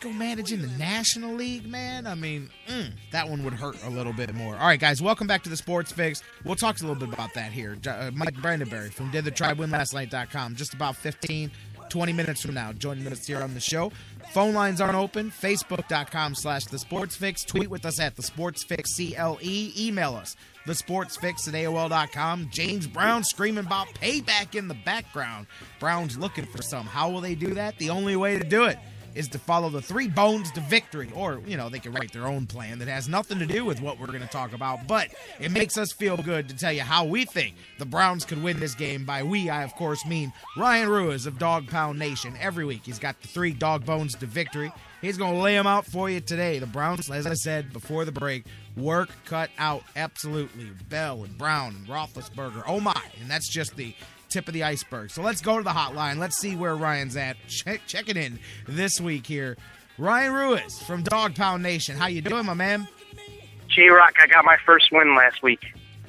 go manage in the National League, man? I mean, that one would hurt a little bit more. All right, guys, welcome back to the Sports Fix. We'll talk a little bit about that here. Mike Brandenberry from DidTheTribeWinLastNight.com. Just about 15, 20 minutes from now, joining us here on the show. Phone lines aren't open. Facebook.com/TheSportsFix. Tweet with us at TheSportsFixCLE. Email us, TheSportsFix@AOL.com. James Brown screaming about payback in the background. Brown's looking for some. How will they do that? The only way to do it is to follow the 3 bones to victory. Or, they can write their own plan that has nothing to do with what we're going to talk about. But it makes us feel good to tell you how we think the Browns could win this game. By we, I, of course, mean Ryan Ruiz of Dog Pound Nation. Every week, he's got the 3 dog bones to victory. He's going to lay them out for you today. The Browns, as I said before the break, work cut out. Absolutely. Bell and Brown and Roethlisberger. Oh, my. And that's just the tip of the iceberg. So let's go to the hotline. Let's see where Ryan's at. Checking in this week here. Ryan Ruiz from Dog Pound Nation. How you doing, my man? J-Rock, I got my first win last week.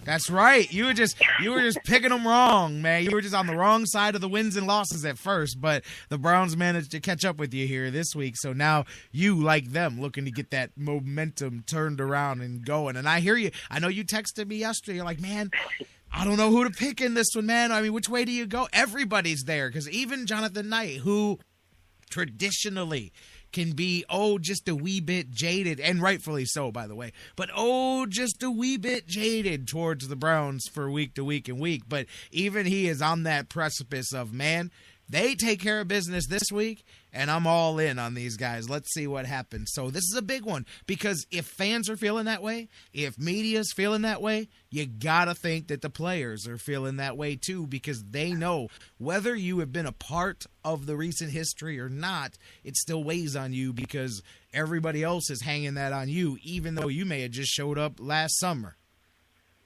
That's right. You were just picking them wrong, man. You were just on the wrong side of the wins and losses at first, but the Browns managed to catch up with you here this week. So now you, like them, looking to get that momentum turned around and going. And I hear you. I know you texted me yesterday. You're like, man, I don't know who to pick in this one, man. I mean, which way do you go? Everybody's there, because even Jonathan Knight, who traditionally can be, just a wee bit jaded, and rightfully so, by the way, but just a wee bit jaded towards the Browns for week to week and week. But even he is on that precipice of, man, they take care of business this week, and I'm all in on these guys. Let's see what happens. So this is a big one, because if fans are feeling that way, if media's feeling that way, you got to think that the players are feeling that way too, because they know whether you have been a part of the recent history or not, it still weighs on you because everybody else is hanging that on you, even though you may have just showed up last summer.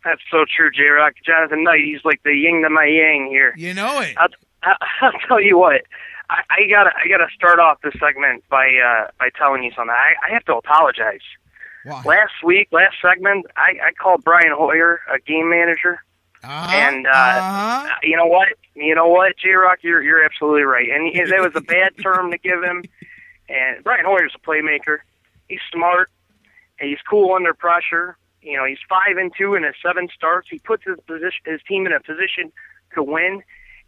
That's so true, J-Rock. Jonathan Knight, he's like the yin to my yang here. You know it. I'll tell you what. I gotta start off this segment by telling you something. I have to apologize. Why? Last segment, I called Brian Hoyer a game manager, and you know what, J-Rock, you're absolutely right, and that was a bad term to give him. And Brian Hoyer's a playmaker. He's smart, and he's cool under pressure. He's 5-2 in his 7 starts. He puts his team in a position to win.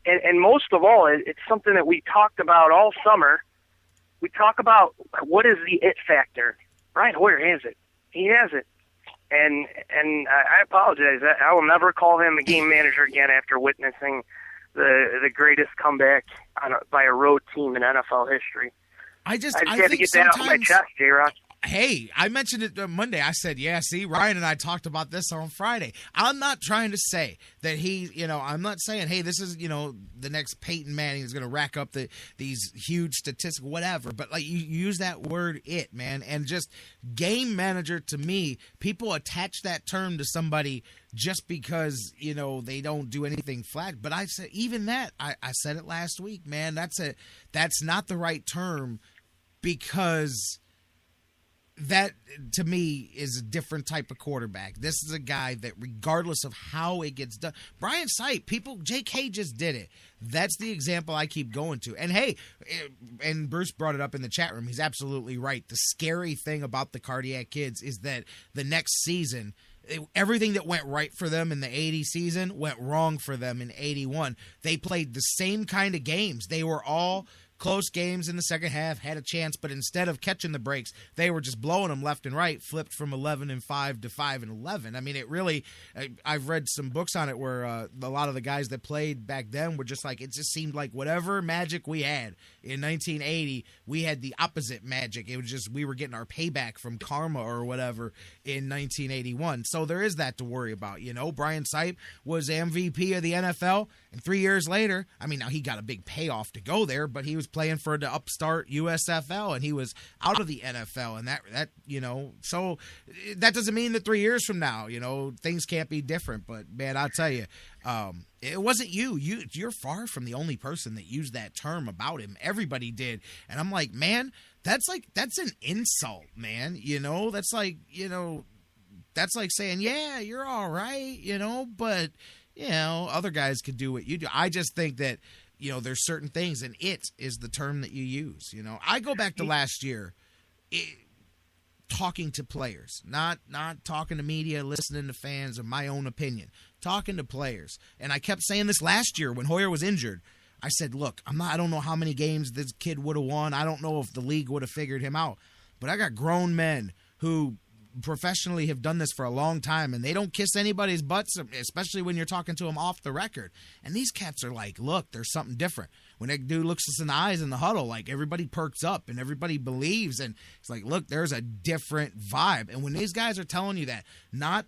And most of all, it's something that we talked about all summer. We talk about what is the it factor. Brian Hoyer has it. He has it. And I apologize. I will never call him a game manager again after witnessing the greatest comeback by a road team in NFL history. I had to get that off my chest, J-Rock. Hey, I mentioned it Monday. I said, yeah, see, Ryan and I talked about this on Friday. I'm not trying to say that I'm not saying, hey, this is, the next Peyton Manning is going to rack up these huge statistics, whatever. But like you use that word it, man, and just game manager, to me, people attach that term to somebody just because, they don't do anything flat. But I said, even that, I said it last week, man, that's not the right term, because that, to me, is a different type of quarterback. This is a guy that, regardless of how it gets done, Brian Sipe, JK just did it. That's the example I keep going to. And hey, and Bruce brought it up in the chat room. He's absolutely right. The scary thing about the Cardiac Kids is that the next season, everything that went right for them in the 80 season went wrong for them in 81. They played the same kind of games. They were all close games in the second half, had a chance, but instead of catching the breaks, they were just blowing them left and right, flipped from 11-5 to 5-11. I mean, it really, I've read some books on it where a lot of the guys that played back then were just like, it just seemed like whatever magic we had in 1980, we had the opposite magic. It was just, we were getting our payback from karma or whatever in 1981. So there is that to worry about. Brian Sipe was MVP of the NFL, and 3 years later, I mean, now he got a big payoff to go there, but he was playing for the upstart USFL, and he was out of the NFL, and that so that doesn't mean that 3 years from now, things can't be different. But man, I'll tell you, it wasn't you're far from the only person that used that term about him. Everybody did, and I'm like, man, that's an insult, man. That's like saying, yeah, you're all right, but other guys could do what you do. I just think that there's certain things, and it is the term that you use. I go back to last year, talking to players, not talking to media, listening to fans, or my own opinion, talking to players. And I kept saying this last year when Hoyer was injured. I said, look, I don't know how many games this kid would have won. I don't know if the league would have figured him out. But I got grown men who professionally have done this for a long time, and they don't kiss anybody's butts, especially when you're talking to them off the record. And these cats are like, look, there's something different. When that dude looks us in the eyes in the huddle, like, everybody perks up and everybody believes, and it's like, look, there's a different vibe. And when these guys are telling you that, not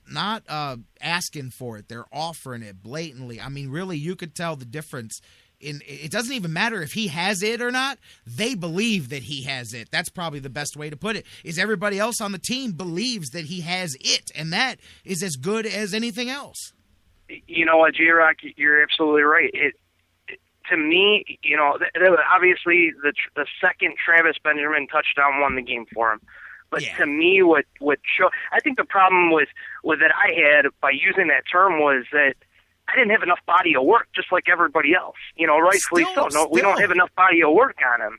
asking for it, they're offering it blatantly. I mean, really, you could tell the difference. It doesn't even matter if he has it or not. They believe that he has it. That's probably the best way to put it, is everybody else on the team believes that he has it, and that is as good as anything else. You know what, J-Rock, you're absolutely right. To me, you know, obviously the second Travis Benjamin touchdown won the game for him. But to me, what I think the problem with that I had by using that term was that I didn't have enough body of work, just like everybody else. You know, rightfully so. No, we don't have enough body of work on him.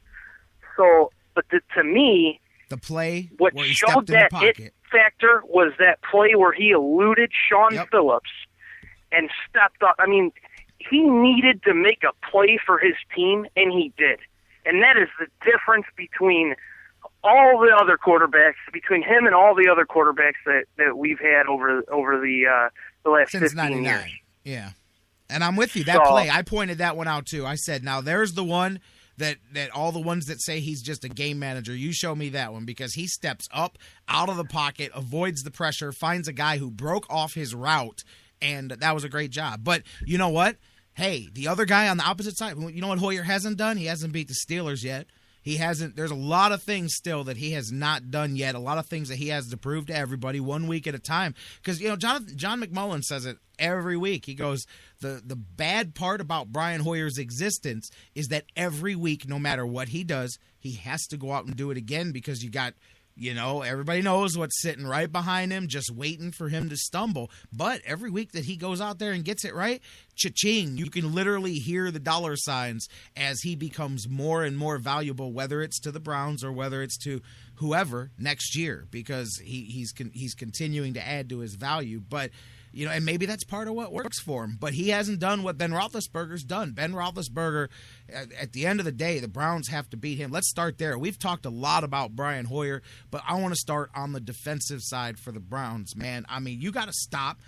So, but to me, the play what where he showed stepped in the that pocket. it factor was that play where he eluded Sean Phillips and stepped up. I mean, he needed to make a play for his team, and he did. And that is the difference between all the other quarterbacks, between him and all the other quarterbacks that we've had over the last Since 15 '99. years. Yeah. And I'm with you. That play, I pointed that one out too. I said, now there's the one that all the ones that say he's just a game manager, you show me that one, because he steps up out of the pocket, avoids the pressure, finds a guy who broke off his route, and that was a great job. But you know what? Hey, the other guy on the opposite side, you know what Hoyer hasn't done? He hasn't beat the Steelers yet. He hasn't. There's a lot of things still that he has not done yet. A lot of things that he has to prove to everybody 1 week at a time. Because, you know, John McMullen says it every week. He goes, the bad part about Brian Hoyer's existence is that every week, no matter what he does, he has to go out and do it again, because you got, you know, everybody knows what's sitting right behind him, just waiting for him to stumble. But every week that he goes out there and gets it right, cha-ching, you can literally hear the dollar signs as he becomes more and more valuable, whether it's to the Browns or whether it's to whoever next year, because he's continuing to add to his value. But, you know, and maybe that's part of what works for him. But he hasn't done what Ben Roethlisberger's done. Ben Roethlisberger, at the end of the day, the Browns have to beat him. Let's start there. We've talked a lot about Brian Hoyer, but I want to start on the defensive side for the Browns, man. I mean, you got to stop.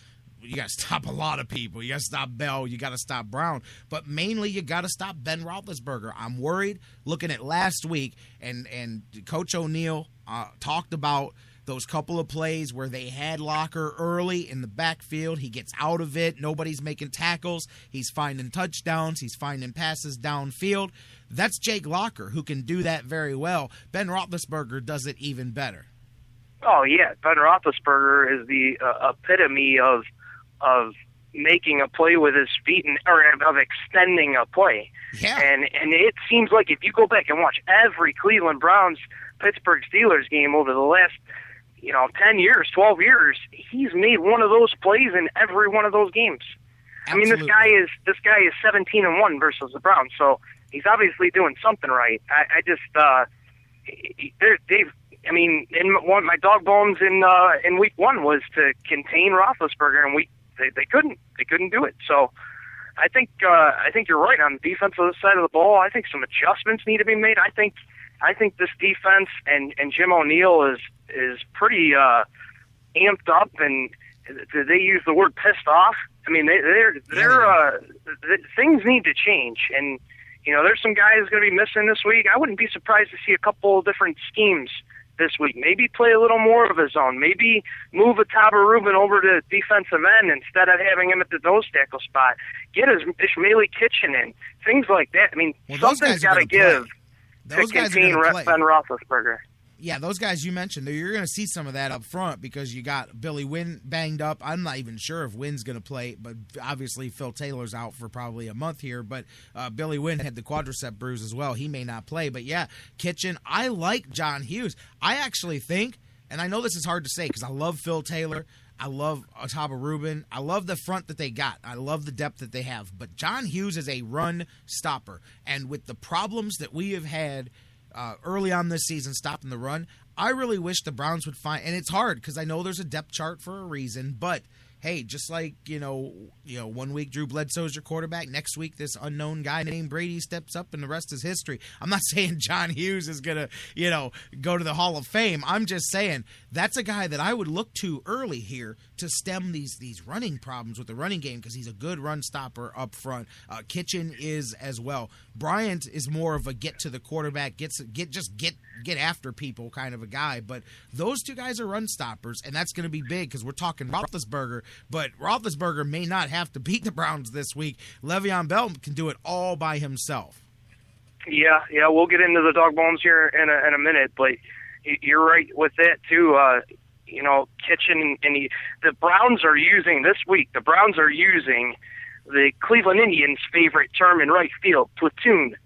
You got to stop a lot of people. You got to stop Bell. You got to stop Brown. But mainly, you got to stop Ben Roethlisberger. I'm worried looking at last week, and Coach O'Neal talked about those couple of plays where they had Locker early in the backfield. He gets out of it. Nobody's making tackles. He's finding touchdowns. He's finding passes downfield. That's Jake Locker, who can do that very well. Ben Roethlisberger does it even better. Oh, yeah. Ben Roethlisberger is the epitome of making a play with his feet, or of extending a play. Yeah. And it seems like if you go back and watch every Cleveland Browns Pittsburgh Steelers game over the last 10 years, 12 years, he's made one of those plays in every one of those games. Absolutely. I mean, this guy is 17-1 versus the Browns, so he's obviously doing something right. My Dawg Bones in week one was to contain Roethlisberger, and they couldn't do it. So I think you're right on the defensive side of the ball. I think some adjustments need to be made. I think this defense and Jim O'Neal is pretty amped up, and they use the word pissed off. I mean, things need to change, and there's some guys going to be missing this week. I wouldn't be surprised to see a couple of different schemes this week. Maybe play a little more of his own. Maybe move Ataba Rubin over to defensive end instead of having him at the nose tackle spot. Get his Ishmaeli Kitchen in. Things like that. I mean, something's got to give to contain Ben Roethlisberger. Yeah, those guys you mentioned, you're going to see some of that up front because you got Billy Wynn banged up. I'm not even sure if Wynn's going to play, but obviously Phil Taylor's out for probably a month here. But Billy Wynn had the quadricep bruise as well. He may not play. But, yeah, Kitchen, I like John Hughes. I actually think, and I know this is hard to say because I love Phil Taylor. I love Ataba Rubin. I love the front that they got. I love the depth that they have. But John Hughes is a run stopper. And with the problems that we have had early on this season, stopping the run. I really wish the Browns would find, and it's hard because I know there's a depth chart for a reason, but hey, just like, 1 week Drew Bledsoe's your quarterback, next week this unknown guy named Brady steps up and the rest is history. I'm not saying John Hughes is going to, go to the Hall of Fame. I'm just saying that's a guy that I would look to early here to stem these running problems with the running game because he's a good run stopper up front. Kitchen is as well. Bryant is more of a get to the quarterback, get after people kind of a guy, but those two guys are run stoppers, and that's going to be big because we're talking Roethlisberger, but Roethlisberger may not have to beat the Browns this week. Le'Veon Bell can do it all by himself. Yeah, we'll get into the Dawg Bones here in a minute, but you're right with that too. Kitchen and the Browns are using this week. The Browns are using the Cleveland Indians' favorite term in right field, platoon.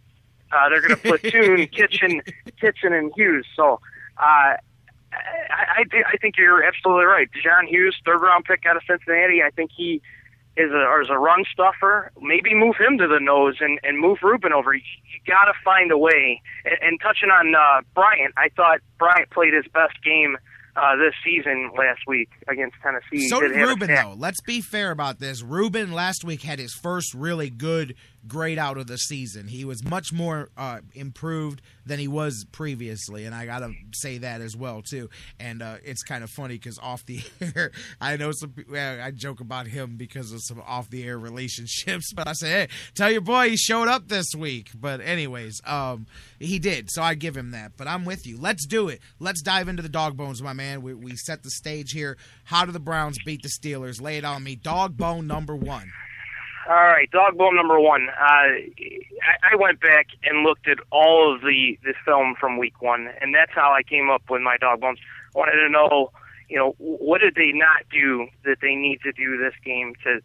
They're going to platoon Kitchen and Hughes. So I think you're absolutely right. John Hughes, third-round pick out of Cincinnati. I think he is a run stuffer. Maybe move him to the nose and move Rubin over. You got to find a way. And touching on Bryant, I thought Bryant played his best game this season last week against Tennessee. So did Rubin, though. Let's be fair about this. Rubin last week had his first really good grade out of the season. He was much more improved than he was previously, and I got to say that as well, too. And it's kind of funny because off the air, I know I joke about him because of some off-the-air relationships, but I say, hey, tell your boy he showed up this week. But anyways, he did, so I give him that. But I'm with you. Let's do it. Let's dive into the Dawg Bones, my man. We set the stage here. How do the Browns beat the Steelers? Lay it on me. Dawg Bone number one. All right, Dawg Bone number one. I went back and looked at all of the film from week one, and that's how I came up with my Dawg Bones. I wanted to know, what did they not do that they need to do this game to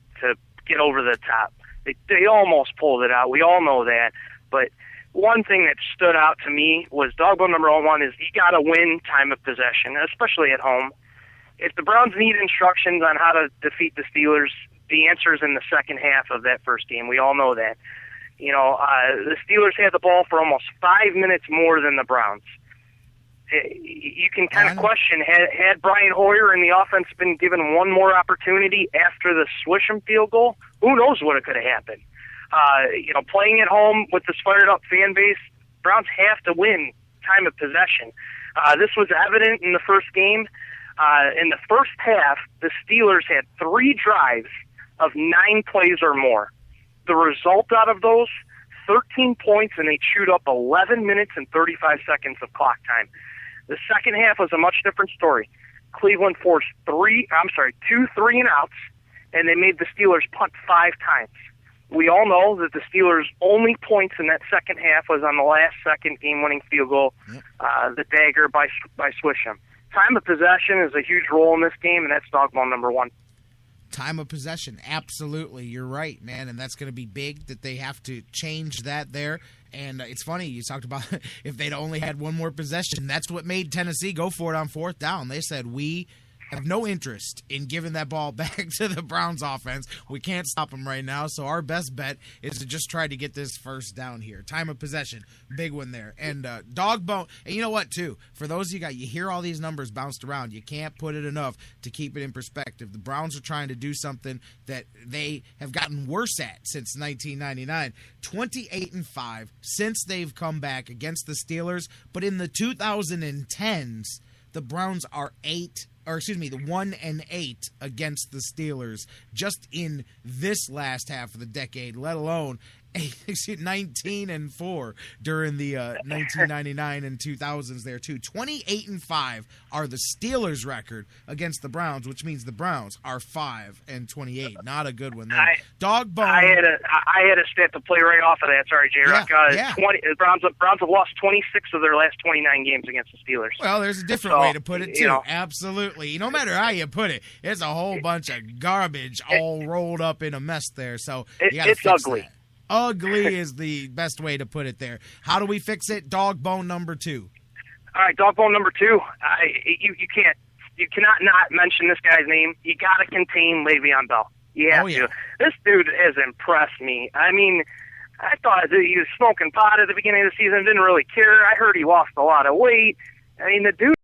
get over the top? They almost pulled it out. We all know that. But one thing that stood out to me was Dawg Bone number one is you got to win time of possession, especially at home. If the Browns need instructions on how to defeat the Steelers, the answer is in the second half of that first game. We all know that. The Steelers had the ball for almost 5 minutes more than the Browns. You can kind of question, had Brian Hoyer and the offense been given one more opportunity after the Swisham field goal, who knows what it could have happened. Playing at home with this fired-up fan base, Browns have to win time of possession. This was evident in the first game. In the first half, the Steelers had 3 drives of 9 plays or more. The result out of those, 13 points, and they chewed up 11 minutes and 35 seconds of clock time. The second half was a much different story. Cleveland forced 2 3-and-outs, and they made the Steelers punt 5 times. We all know that the Steelers' only points in that second half was on the last-second game-winning field goal, the dagger by Swisham. Time of possession is a huge role in this game, and that's Dawg Bone number one. Time of possession, absolutely. You're right, man, and that's going to be big that they have to change that there. And it's funny, you talked about if they'd only had one more possession. That's what made Tennessee go for it on fourth down. They said, we have no interest in giving that ball back to the Browns offense. We can't stop them right now, so our best bet is to just try to get this first down here. Time of possession, big one there. And Dawg Bone, and you know what, too? For those of you hear all these numbers bounced around. You can't put it enough to keep it in perspective. The Browns are trying to do something that they have gotten worse at since 1999. 28-5 since they've come back against the Steelers, but in the 2010s, the Browns are 1-8 against the Steelers just in this last half of the decade, let alone 19-4 during the 1999 and 2000s there too. 28-5 are the Steelers' record against the Browns, which means the Browns are 5-28. Not a good one there. Dawg Bone. I had a stat to play right off of that. Sorry, J-Rock. The Browns have lost 26 of their last 29 games against the Steelers. Well, there's a different way to put it too. Absolutely. No matter how you put it, it's a whole bunch of garbage all rolled up in a mess there. So you got to fix ugly. That. Ugly is the best way to put it there. How do we fix it? Dawg Bone number 2. All right, Dawg Bone number 2. You cannot not mention this guy's name. You got to contain Le'Veon Bell. You have to. This dude has impressed me. I mean, I thought that he was smoking pot at the beginning of the season, didn't really care. I heard he lost a lot of weight. I mean, the dude